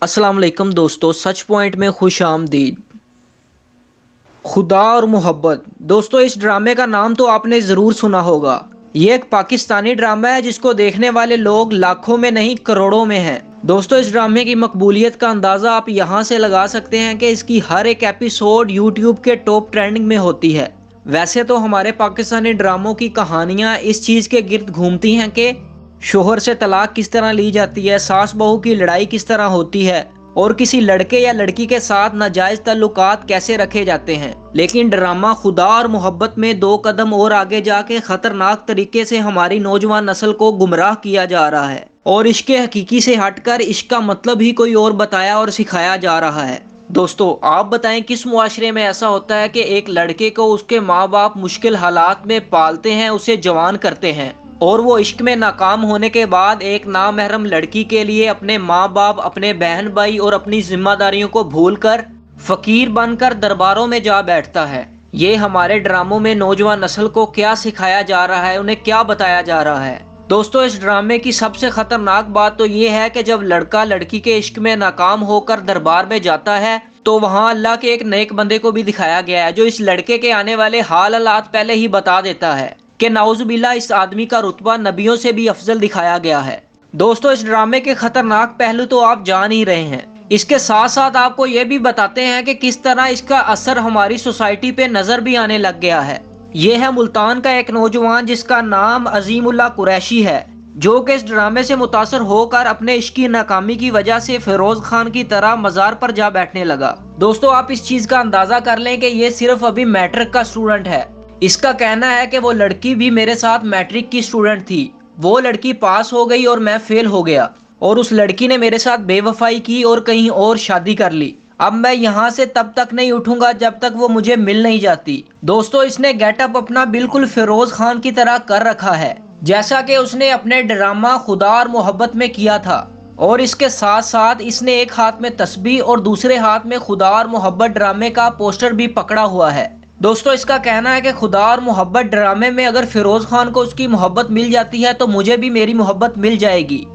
अस्सलाम वालेकुम दोस्तों, सच पॉइंट में खुश आमदीद। खुदा और मोहब्बत। दोस्तों, इस ड्रामे का नाम तो आपने ज़रूर सुना होगा। ये एक पाकिस्तानी ड्रामा है जिसको देखने वाले लोग लाखों में नहीं करोड़ों में हैं। दोस्तों, इस ड्रामे की मकबूलियत का अंदाज़ा आप यहाँ से लगा सकते हैं कि इसकी हर एक एपिसोड यूट्यूब के टॉप ट्रेंडिंग में होती है। वैसे तो हमारे पाकिस्तानी ड्रामों की कहानियाँ इस चीज़ के गिर्द घूमती हैं कि शोहर से तलाक किस तरह ली जाती है, सास बहू की लड़ाई किस तरह होती है और किसी लड़के या लड़की के साथ नाजायज ताल्लुकात कैसे रखे जाते हैं। लेकिन ड्रामा खुदा और मोहब्बत में दो कदम और आगे जाके खतरनाक तरीके से हमारी नौजवान नस्ल को गुमराह किया जा रहा है और इश्क हकीकी से हटकर इश्क का मतलब ही कोई और बताया और सिखाया जा रहा है। दोस्तों, आप बताएं किस मुआशरे में ऐसा होता है कि एक लड़के को उसके माँ बाप मुश्किल हालात में पालते हैं, उसे जवान करते हैं और वो इश्क में नाकाम होने के बाद एक नामहरम लड़की के लिए अपने माँ बाप, अपने बहन भाई और अपनी जिम्मेदारियों को भूलकर फकीर बनकर दरबारों में जा बैठता है। ये हमारे ड्रामों में नौजवान नस्ल को क्या सिखाया जा रहा है, उन्हें क्या बताया जा रहा है। दोस्तों, इस ड्रामे की सबसे खतरनाक बात तो ये है कि जब लड़का लड़की के इश्क में नाकाम होकर दरबार में जाता है तो वहाँ अल्लाह के एक नेक बंदे को भी दिखाया गया है जो इस लड़के के आने वाले हाल हालात पहले ही बता देता है कि नाउजुबिल्ला इस आदमी का रुतबा नबियों से भी अफजल दिखाया गया है। दोस्तों, इस ड्रामे के खतरनाक पहलू तो आप जान ही रहे हैं। इसके साथ साथ आपको ये भी बताते हैं कि किस तरह इसका असर हमारी सोसाइटी पे नजर भी आने लग गया है। ये है मुल्तान का एक नौजवान जिसका नाम अजीमुल्लाह कुरैशी है, जो कि इस ड्रामे से मुतासर होकर अपने इश्क की नाकामी की वजह से फिरोज खान की तरह मजार पर जा बैठने लगा। दोस्तों, आप इस चीज का अंदाजा कर लें कि ये सिर्फ अभी मैट्रिक का स्टूडेंट है। इसका कहना है कि वो लड़की भी मेरे साथ मैट्रिक की स्टूडेंट थी, वो लड़की पास हो गई और मैं फेल हो गया और उस लड़की ने मेरे साथ बेवफाई की और कहीं और शादी कर ली। अब मैं यहाँ से तब तक नहीं उठूंगा जब तक वो मुझे मिल नहीं जाती। दोस्तों, इसने गेटअप अपना बिल्कुल फिरोज खान की तरह कर रखा है, जैसा कि उसने अपने ड्रामा खुदा और मोहब्बत में किया था। और इसके साथ साथ इसने एक हाथ में तस्बीह और दूसरे हाथ में खुदा और मोहब्बत ड्रामे का पोस्टर भी पकड़ा हुआ है। दोस्तों, इसका कहना है कि खुदा और मोहब्बत ड्रामे में अगर फिरोज खान को उसकी मोहब्बत मिल जाती है तो मुझे भी मेरी मोहब्बत मिल जाएगी।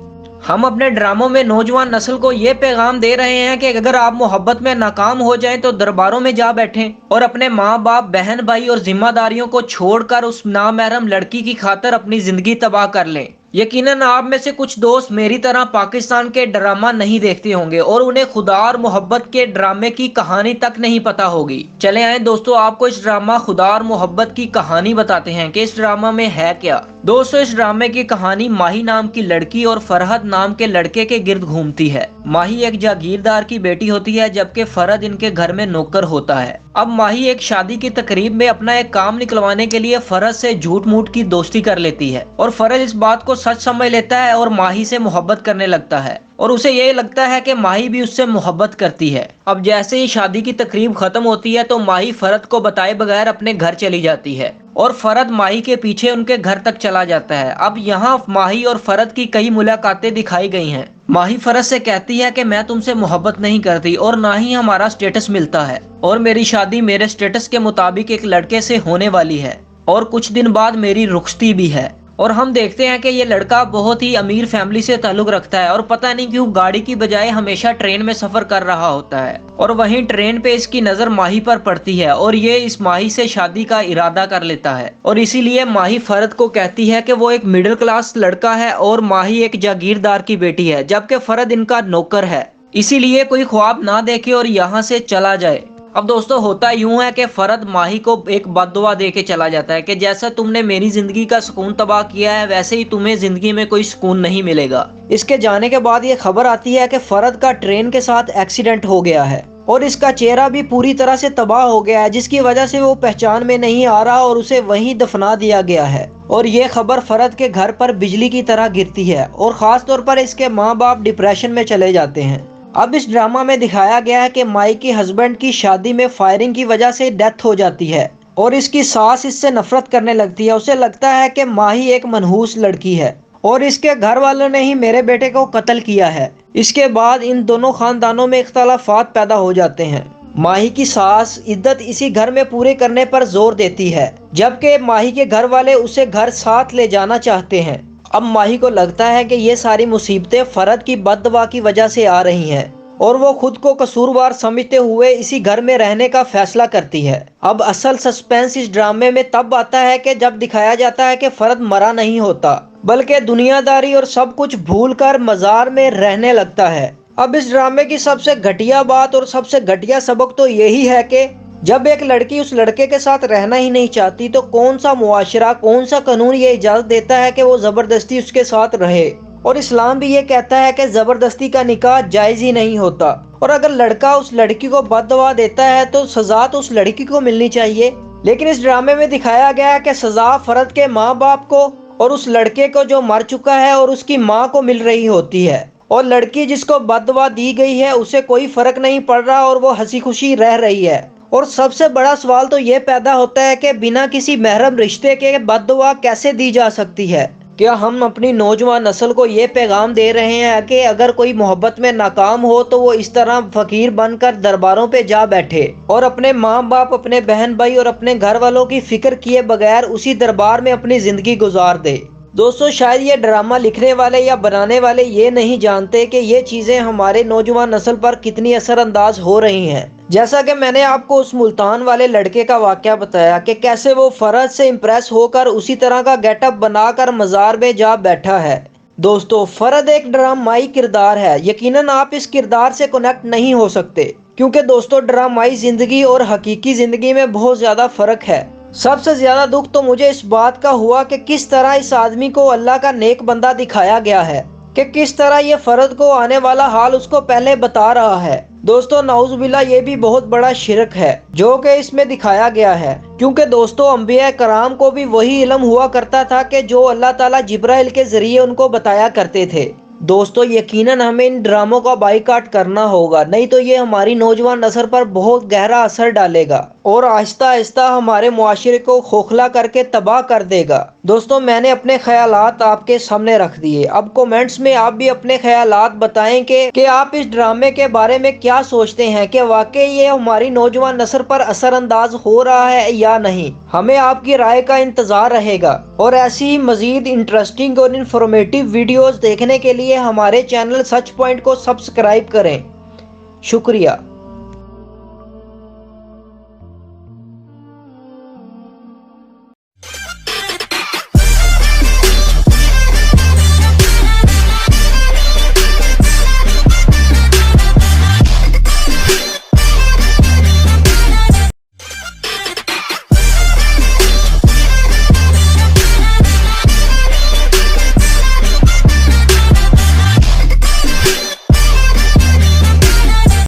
हम अपने ड्रामों में नौजवान नस्ल को ये पैगाम दे रहे हैं कि अगर आप मोहब्बत में नाकाम हो जाएं तो दरबारों में जा बैठें और अपने माँ बाप, बहन भाई और जिम्मेदारियों को छोड़कर उस नामहरम लड़की की खातिर अपनी जिंदगी तबाह कर लें। यकीनन आप में से कुछ दोस्त मेरी तरह पाकिस्तान के ड्रामा नहीं देखते होंगे और उन्हें खुदा और मोहब्बत के ड्रामे की कहानी तक नहीं पता होगी। चले आए दोस्तों, आपको इस ड्रामा खुदा और मोहब्बत की कहानी बताते हैं कि इस ड्रामा में है क्या। दोस्तों, इस ड्रामे की कहानी माही नाम की लड़की और फरहद नाम के लड़के के गिर्द घूमती है। माही एक जागीरदार की बेटी होती है जबकि फरहद इनके घर में नौकर होता है। अब माही एक शादी की तकरीब में अपना एक काम निकलवाने के लिए फरहद से झूठ मूठ की दोस्ती कर लेती है और फरहद इस बात को सच समझ लेता है और माही से मोहब्बत करने लगता है और उसे ये लगता है कि माही भी उससे मोहब्बत करती है। अब जैसे ही शादी की तकरीब खत्म होती है तो माही फरहद को बताए बगैर अपने घर चली जाती है और फरहद माही के पीछे उनके घर तक चला जाता है। अब यहाँ माही और फरहद की कई मुलाकातें दिखाई गई हैं। माही फरहद से कहती है कि मैं तुमसे मोहब्बत नहीं करती और ना ही हमारा स्टेटस मिलता है और मेरी शादी मेरे स्टेटस के मुताबिक एक लड़के से होने वाली है और कुछ दिन बाद मेरी रुखसती भी है। और हम देखते हैं कि ये लड़का बहुत ही अमीर फैमिली से ताल्लुक रखता है और पता नहीं क्यों गाड़ी की बजाय हमेशा ट्रेन में सफर कर रहा होता है और वहीं ट्रेन पे इसकी नजर माही पर पड़ती है और ये इस माही से शादी का इरादा कर लेता है और इसीलिए माही फरहद को कहती है कि वो एक मिडिल क्लास लड़का है और माही एक जागीरदार की बेटी है जबकि फरहद इनका नौकर है, इसीलिए कोई ख्वाब ना देखे और यहाँ से चला जाए। अब दोस्तों, होता यूं है कि फरहद माही को एक बद्दुआ दे के चला जाता है कि जैसा तुमने मेरी जिंदगी का सुकून तबाह किया है वैसे ही तुम्हें जिंदगी में कोई सुकून नहीं मिलेगा। इसके जाने के बाद ये खबर आती है कि फरहद का ट्रेन के साथ एक्सीडेंट हो गया है और इसका चेहरा भी पूरी तरह से तबाह हो गया है जिसकी वजह से वो पहचान में नहीं आ रहा और उसे वहीं दफना दिया गया है। और ये खबर फरहद के घर पर बिजली की तरह गिरती है और खास तौर पर इसके माँ बाप डिप्रेशन में चले जाते हैं। अब इस ड्रामा में दिखाया गया है कि माई के हस्बैंड की शादी में फायरिंग की वजह से डेथ हो जाती है और इसकी सास इससे नफरत करने लगती है। उसे लगता है कि माही एक मनहूस लड़की है और इसके घर वालों ने ही मेरे बेटे को कत्ल किया है। इसके बाद इन दोनों खानदानों में इख्तलाफात पैदा हो जाते हैं। माही की सास इद्दत इसी घर में पूरे करने पर जोर देती है जबकि माही के घर वाले उसे घर साथ ले जाना चाहते हैं। अब माही को लगता है कि ये सारी मुसीबतें फरहद की बददुआ की वजह से आ रही हैं اور وہ خود کو قصوروار سمجھتے ہوئے اسی گھر میں رہنے کا فیصلہ کرتی ہے۔ اب اصل سسپینس اس ڈرامے میں تب آتا ہے کہ جب دکھایا جاتا ہے کہ فرد مرا نہیں ہوتا بلکہ دنیا داری اور سب کچھ بھول کر مزار میں رہنے لگتا ہے۔ اب اس ڈرامے کی سب سے گھٹیا بات اور سب سے گھٹیا سبق تو یہی ہے کہ جب ایک لڑکی اس لڑکے کے ساتھ رہنا ہی نہیں چاہتی تو کون سا معاشرہ، کون سا قانون یہ اجازت دیتا ہے کہ وہ زبردستی اس کے ساتھ رہے؟ اور اسلام بھی یہ کہتا ہے کہ زبردستی کا نکاح جائز ہی نہیں ہوتا، اور اگر لڑکا اس لڑکی کو بد دعا دیتا ہے تو سزا تو اس لڑکی کو ملنی چاہیے۔ لیکن اس ڈرامے میں دکھایا گیا ہے کہ سزا فرد کے ماں باپ کو اور اس لڑکے کو جو مر چکا ہے اور اس کی ماں کو مل رہی ہوتی ہے، اور لڑکی جس کو بد دعا دی گئی ہے اسے کوئی فرق نہیں پڑ رہا اور وہ ہنسی خوشی رہ رہی ہے۔ اور سب سے بڑا سوال تو یہ پیدا ہوتا ہے کہ بنا کسی محرم رشتے کے بد دعا کیسے دی جا سکتی ہے؟ کیا ہم اپنی نوجوان نسل کو یہ پیغام دے رہے ہیں کہ اگر کوئی محبت میں ناکام ہو تو وہ اس طرح فقیر بن کر درباروں پہ جا بیٹھے اور اپنے ماں باپ، اپنے بہن بھائی اور اپنے گھر والوں کی فکر کیے بغیر اسی دربار میں اپنی زندگی گزار دے؟ دوستو، شاید یہ ڈرامہ لکھنے والے یا بنانے والے یہ نہیں جانتے کہ یہ چیزیں ہمارے نوجوان نسل پر کتنی اثر انداز ہو رہی ہیں۔ جیسا کہ میں نے آپ کو اس ملتان والے لڑکے کا واقعہ بتایا کہ کیسے وہ فرد سے امپریس ہو کر اسی طرح کا گیٹ اپ بنا کر مزار میں جا بیٹھا ہے۔ دوستو، فرد ایک ڈرامائی کردار ہے، یقیناً آپ اس کردار سے کنیکٹ نہیں ہو سکتے کیونکہ دوستو ڈرامائی زندگی اور حقیقی زندگی میں بہت زیادہ فرق ہے۔ سب سے زیادہ دکھ تو مجھے اس بات کا ہوا کہ کس طرح اس آدمی کو اللہ کا نیک بندہ دکھایا گیا ہے، کہ کس طرح یہ فرد کو آنے والا حال اس کو پہلے بتا رہا ہے۔ دوستو، نعوذ باللہ، یہ بھی بہت بڑا شرک ہے جو کہ اس میں دکھایا گیا ہے، کیونکہ دوستو انبیاء کرام کو بھی وہی علم ہوا کرتا تھا کہ جو اللہ تعالیٰ جبرائیل کے ذریعے ان کو بتایا کرتے تھے۔ دوستو، یقیناً ہمیں ان ڈراموں کا بائیکاٹ کرنا ہوگا، نہیں تو یہ ہماری نوجوان نسل پر بہت گہرا اثر ڈالے گا اور آہستہ آہستہ ہمارے معاشرے کو کھوکھلا کر کے تباہ کر دے گا۔ دوستو، میں نے اپنے خیالات آپ کے سامنے رکھ دیے، اب کومنٹس میں آپ بھی اپنے خیالات بتائیں کہ آپ اس ڈرامے کے بارے میں کیا سوچتے ہیں، کہ واقعی یہ ہماری نوجوان نسل پر اثر انداز ہو رہا ہے یا نہیں؟ ہمیں آپ کی رائے کا انتظار رہے گا، اور ایسی ہی مزید انٹرسٹنگ اور انفارمیٹیو ویڈیوز دیکھنے کے لیے ہمارے چینل سچ پوائنٹ کو سبسکرائب کریں۔ شکریہ۔